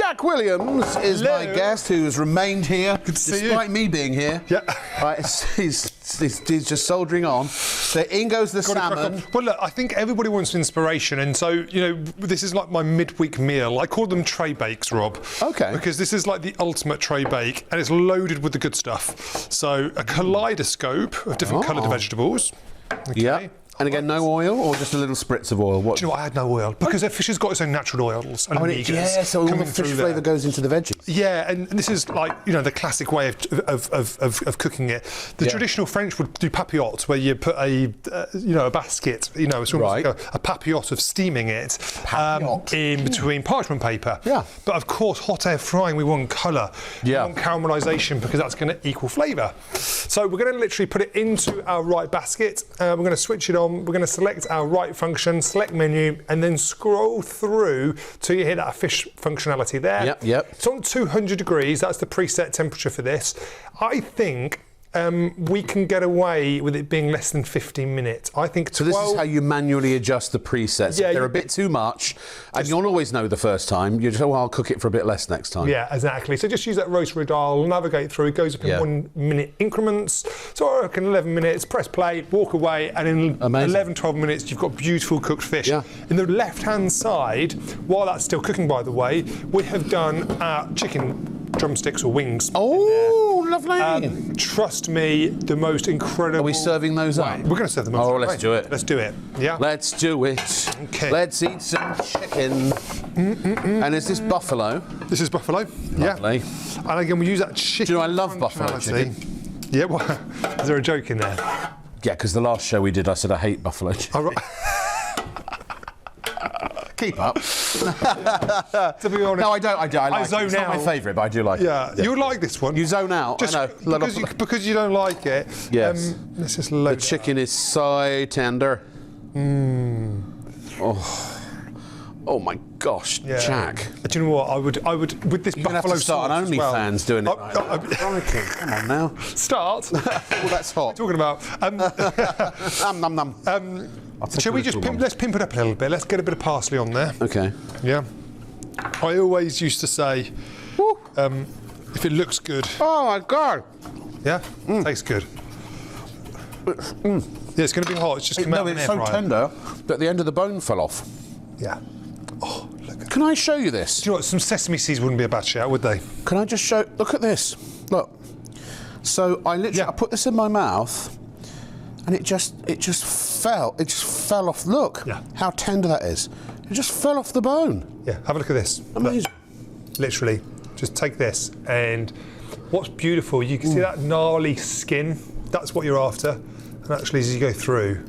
Jack Williams is my guest, who has remained here despite me being here. Yeah. He's just soldiering on. So in goes the salmon. Well, look, I think everybody wants inspiration, and so, you know, this is like my midweek meal. I call them Traybakes, Rob. Okay. Because this is like the ultimate Traybake, and it's loaded with the good stuff. So a kaleidoscope of different coloured vegetables. Okay. Yeah. And again, no oil, or just a little spritz of oil? What? Do you know what? I had no oil because the fish has got its own natural oils and omegas. So all the fish flavour goes into the veggies. Yeah, and this is like, you know, the classic way of cooking it. The traditional French would do papillotes, where you put a basket, you know, it's almost like a papillote of steaming it in between parchment paper. Yeah. But of course, hot air frying, we want colour. Yeah. We want caramelisation because that's going to equal flavour. So we're going to literally put it into our right basket. We're going to switch it on. We're going to select our right function, select menu, and then scroll through till you hit that fish functionality there. Yep. It's on 200 degrees. That's the preset temperature for this. I think we can get away with it being less than 15 minutes. I think 12... So this is how you manually adjust the presets. Yeah, if they're a bit too much, and you'll always know the first time, you just, I'll cook it for a bit less next time. Yeah, exactly. So just use that rotary dial, navigate through. It goes up in 1 minute increments. So I reckon 11 minutes, press play, walk away, and in 11, 12 minutes, you've got beautiful cooked fish. Yeah. In the left-hand side, while that's still cooking, by the way, we have done our chicken drumsticks or wings. Oh, lovely. Trust me, the most incredible... Are we serving those up? We're going to serve them up. Oh, let's do it. Let's do it. Yeah. Let's do it. Okay. Let's eat some chicken. And is this buffalo? This is buffalo. Lovely. Yeah. And again, we use that chicken. Do you know I love buffalo chicken? Yeah, well, is there a joke in there? Yeah, because the last show we did, I said I hate buffalo chicken. Oh, right. Keep up. To be honest, no, I don't. I like zone it. It's out. not my favourite, but I do like it. Yeah, you would like this one. You zone out. Just I know. because you don't like it. Yes. Let's just load the chicken is so tender. Oh my gosh, Jack. Do you know what? I would with this You're buffalo gonna have to start an OnlyFans doing it. Come on now. Start. Oh, that's hot. Talking about. Shall we just let's pimp it up a little bit? Let's get a bit of parsley on there. Okay. Yeah. I always used to say, if it looks good. Oh my God. Yeah. Tastes good. Yeah, it's going to be hot. It's just come out of an air fryer. It's so tender that the end of the bone fell off. Yeah. Oh, look. Can I show you this? Do you know what? Some sesame seeds wouldn't be a bad shout, would they? Can I just show? Look at this. Look. So I literally I put this in my mouth, and it just fell. It just fell off. Look how tender that is. It just fell off the bone. Yeah. Have a look at this. Amazing. Look, literally, just take this, and what's beautiful, you can see that gnarly skin. That's what you're after. And actually, as you go through,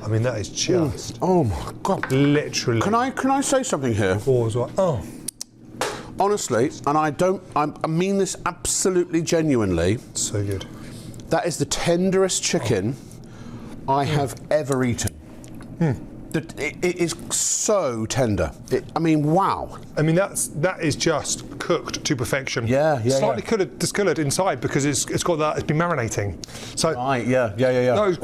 I mean, that is just... Oh, my God. Literally. Can I say something here? Oh. Honestly, and I mean this absolutely genuinely. So good. That is the tenderest chicken I have ever eaten. It is so tender. I mean, wow. I mean, that is just cooked to perfection. Yeah. Slightly discoloured inside because it's got that. It's been marinating. So right. Yeah. No,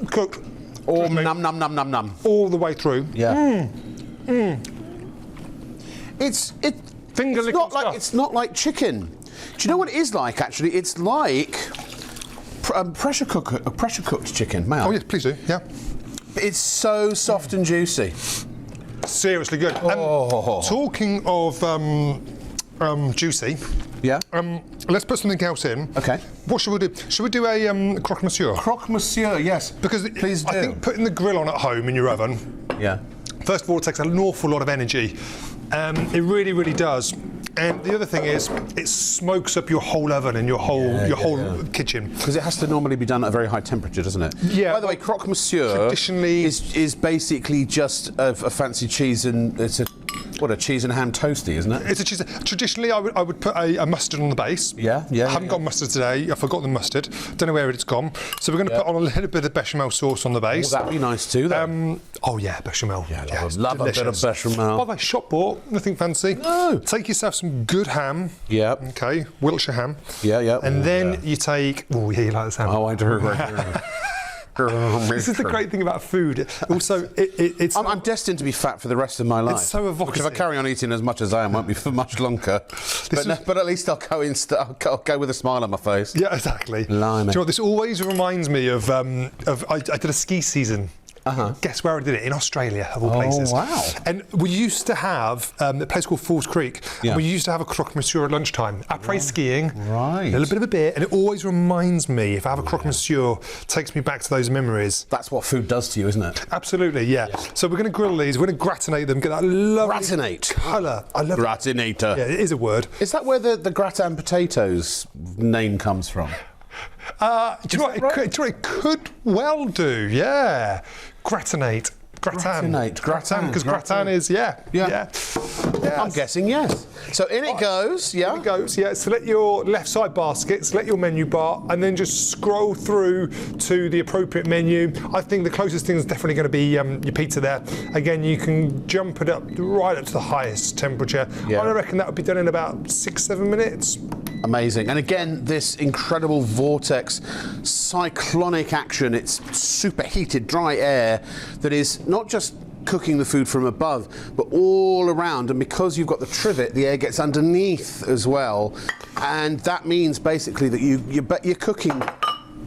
cooked. Oh, num. All the way through. Yeah. It's not like chicken. Do you know what it is like? Actually, it's like pressure cooked chicken. May I? Oh yes, please do. Yeah. It's so soft and juicy. Seriously good. Talking of juicy. Yeah. Let's put something else in. Okay. What should we do? Should we do a croque monsieur? Croque monsieur, yes. Because please do. I think putting the grill on at home in your oven. Yeah. First of all, it takes an awful lot of energy. It really, really does. And the other thing is, it smokes up your whole oven and your whole kitchen. Because it has to normally be done at a very high temperature, doesn't it? Yeah. By the way, croque monsieur traditionally is basically just a fancy cheese and it's a cheese and ham toasty, isn't it? It's a cheese. Traditionally, I would put a mustard on the base. Yeah. I haven't got mustard today. I forgot the mustard. Don't know where it's gone. So we're going to put on a little bit of bechamel sauce on the base. That'd be nice too, though. Oh yeah, bechamel. Yeah, love a bit of bechamel. By the way, shop bought, nothing fancy. No. Take yourself some good ham. Yeah. Okay, Wiltshire ham. Yeah. And then you take. Oh yeah, you like this ham. Oh, I do. This is the great thing about food. Also, it's... I'm destined to be fat for the rest of my life. It's so evocative. If I carry on eating as much as I am, won't be for much longer. But at least I'll go with a smile on my face. Yeah, exactly. Blimey. Do you know what, this always reminds me of I did a ski season. Guess where I did it? In Australia, of all places. Oh, wow. And we used to have a place called Falls Creek. Yeah. And we used to have a croque monsieur at lunchtime. Après skiing, Right. a little bit of a beer, and it always reminds me, if I have a croque monsieur, takes me back to those memories. That's what food does to you, isn't it? Absolutely, yeah. So we're going to grill these, we're going to gratinate them, get that lovely Gratinate. colour. I love Gratinator. Yeah, it is a word. Is that where the gratin potatoes name comes from? Do you know what? It could well do, yeah. Gratinate. Gratin. Gratin. Because gratin is, yeah. I'm guessing yes. So in it goes, yeah? In it goes, yeah. Select your left side basket, select your menu bar, and then just scroll through to the appropriate menu. I think the closest thing is definitely going to be your pizza there. Again, you can jump it up right up to the highest temperature. Yeah. I reckon that would be done in about 6-7 minutes. Amazing. And again, this incredible vortex cyclonic action, it's superheated dry air that is not just cooking the food from above, but all around. And because you've got the trivet, the air gets underneath as well. And that means basically that you're cooking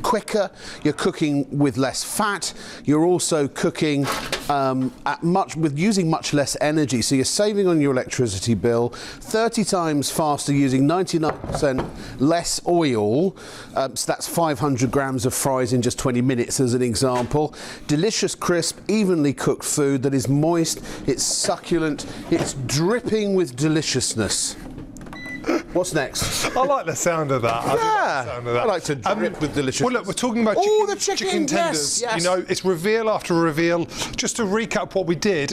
quicker, you're cooking with less fat, you're also cooking with using much less energy, so you're saving on your electricity bill, 30 times faster using 99% less oil, so that's 500 grams of fries in just 20 minutes as an example. Delicious, crisp, evenly cooked food that is moist, it's succulent, it's dripping with deliciousness. What's next? I like the sound of that. I like to drip with deliciousness. Well, look, we're talking about chicken tenders. Yes. You know, it's reveal after reveal. Just to recap what we did,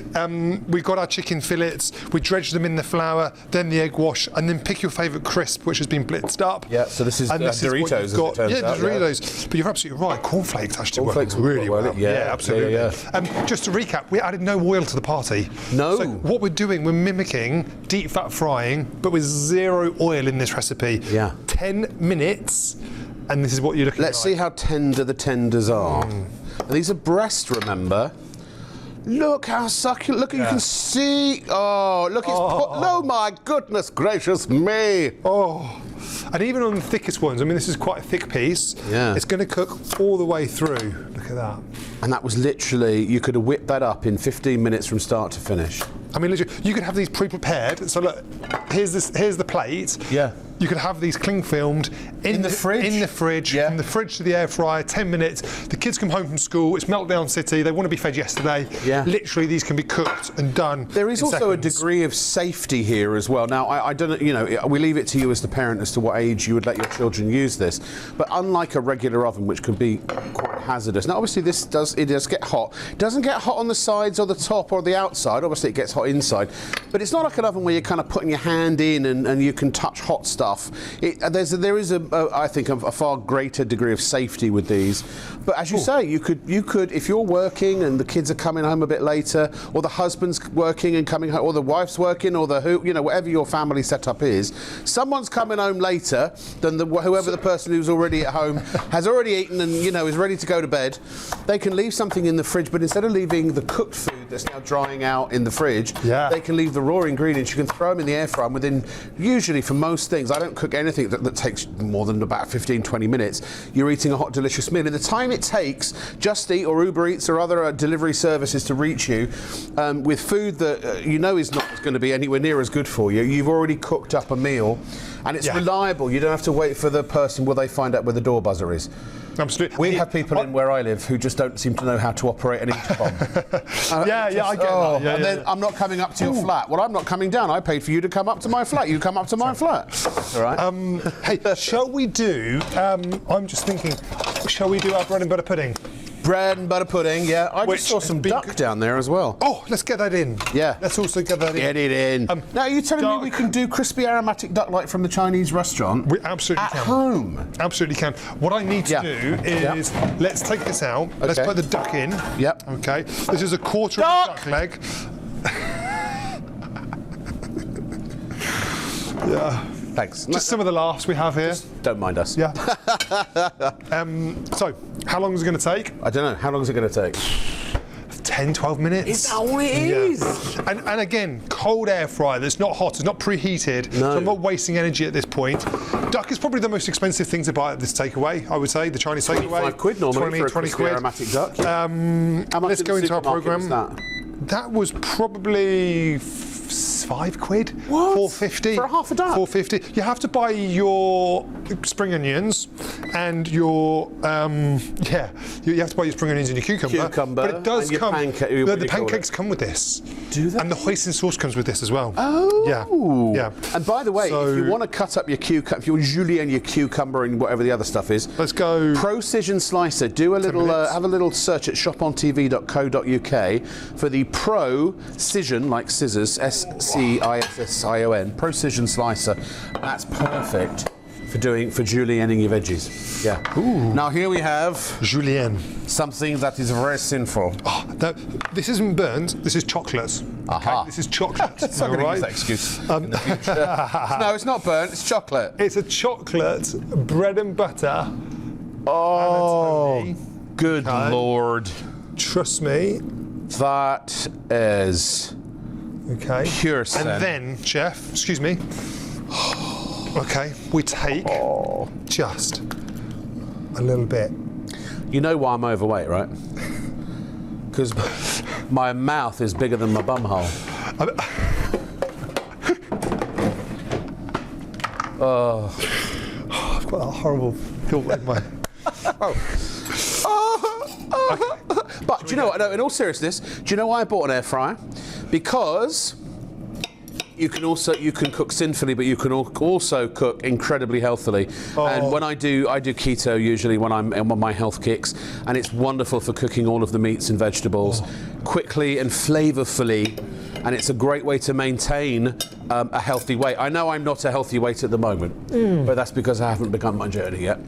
we got our chicken fillets, we dredged them in the flour, then the egg wash, and then pick your favourite crisp, which has been blitzed up. Yeah, so this is Doritos, as it turns out. Doritos. But you're absolutely right, cornflakes actually work really well. Yeah, absolutely. Yeah. Just to recap, we added no oil to the party. No. So what we're doing, we're mimicking deep fat frying, but with zero oil in this recipe. Yeah. 10 minutes, and this is what you're looking at. Let's see how tender the tenders are. These are breast, remember. Look how succulent. Look, you can see. Oh, look, oh my goodness gracious me. Oh. And even on the thickest ones, I mean, this is quite a thick piece. Yeah. It's going to cook all the way through. Look at that. And that was literally, you could have whipped that up in 15 minutes from start to finish. I mean, literally, you could have these pre-prepared. So look, here's the plate. Yeah. You could have these cling filmed in the fridge. In the fridge, yeah. From the fridge to the air fryer, 10 minutes. The kids come home from school. It's meltdown city. They want to be fed yesterday. Yeah. Literally, these can be cooked and done. There is also seconds. a degree of safety here as well. Now, I don't, you know, we leave it to you as the parent as to what age you would let your children use this. But unlike a regular oven, which can be quite hazardous. Now, obviously, it does get hot. It doesn't get hot on the sides or the top or the outside. Obviously, it gets hot inside. But it's not like an oven where you're kind of putting your hand in and you can touch hot stuff. There is I think a far greater degree of safety with these. But as you say, you could if you're working and the kids are coming home a bit later, or the husband's working and coming home, or the wife's working, or whatever your family setup is, someone's coming home later than whoever the person who's already at home has already eaten and is ready to go to bed. They can leave something in the fridge, but instead of leaving the cooked food that's now drying out in the fridge, they can leave the raw ingredients. You can throw them in the air fryer, and within, usually for most things, I don't cook anything that takes more than about 15-20 minutes. You're eating a hot, delicious meal. In the time it takes Just Eat or Uber Eats or other delivery services to reach you with food that is not going to be anywhere near as good for you, you've already cooked up a meal, and it's reliable. You don't have to wait for the person where they find out where the door buzzer is. Absolutely. We have people in where I live who just don't seem to know how to operate an intercom. I get that. And then I'm not coming up to your flat. Well, I'm not coming down. I paid for you to come up to my flat. You come up to my flat. All right. Hey, shall we do? I'm just thinking. Shall we do our bread and butter pudding? Bread and butter pudding, yeah. I just saw some duck down there as well. Oh, let's get that in. Yeah. Let's also get that in. Get it in. Now, are you telling me we can do crispy aromatic duck like from the Chinese restaurant? We absolutely can. At home? Absolutely can. What I need to do is, let's take this out. Okay. Let's put the duck in. Yep. Okay. This is a quarter of a duck leg. Yeah. Thanks. Just some of the laughs we have here. Just don't mind us. Yeah. So, how long is it going to take? I don't know. How long is it going to take? 10, 12 minutes. Is that all it is? And again, cold air fryer that's not hot, it's not preheated, so I'm not wasting energy at this point. Duck is probably the most expensive thing to buy at this takeaway, I would say, the Chinese takeaway. £25 normally for a 20 quid. aromatic duck. How much let's go into our programme. That was probably £5. What? £4.50 for a half a duck? £4.50. You have to buy your spring onions and your you have to buy your spring onions and your cucumber. But it does come. The pancakes come with this. Do they? And the hoisin sauce comes with this as well. Oh. Yeah. And by the way, if you want to cut up your cucumber, if you julienne your cucumber and whatever the other stuff is, let's go. Procision Slicer. Do a little, have a little search at shopontv.co.uk for the Procision, like scissors, SCISSION, Procision Slicer. That's perfect for julienning your veggies. Yeah. Ooh. Now here we have julienne. Something that is very sinful. Oh, this isn't burnt. This is chocolate. Aha. Okay? This is chocolate. It's not going to use that excuse in the future. No, it's not burnt. It's chocolate. It's a chocolate bread and butter. Oh, good Lord! Trust me. That is pure sin. And then, chef, excuse me. Okay, we take just a little bit. You know why I'm overweight, right? Because my mouth is bigger than my bumhole. I've got a horrible feel in my. But do you know what? No, in all seriousness, do you know why I bought an air fryer? Because you can cook sinfully, but you can also cook incredibly healthily. And when I do keto usually when I'm on my health kicks, and it's wonderful for cooking all of the meats and vegetables quickly and flavourfully. And it's a great way to maintain a healthy weight. I know I'm not a healthy weight at the moment, but that's because I haven't begun my journey yet.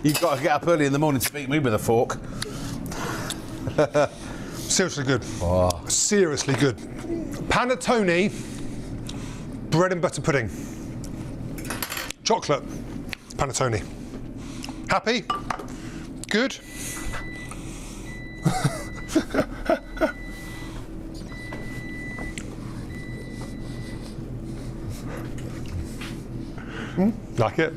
You've got to get up early in the morning to beat me with a fork. Seriously good. Seriously good. Panettone, bread and butter pudding. Chocolate, panettone. Happy? Good? Like it?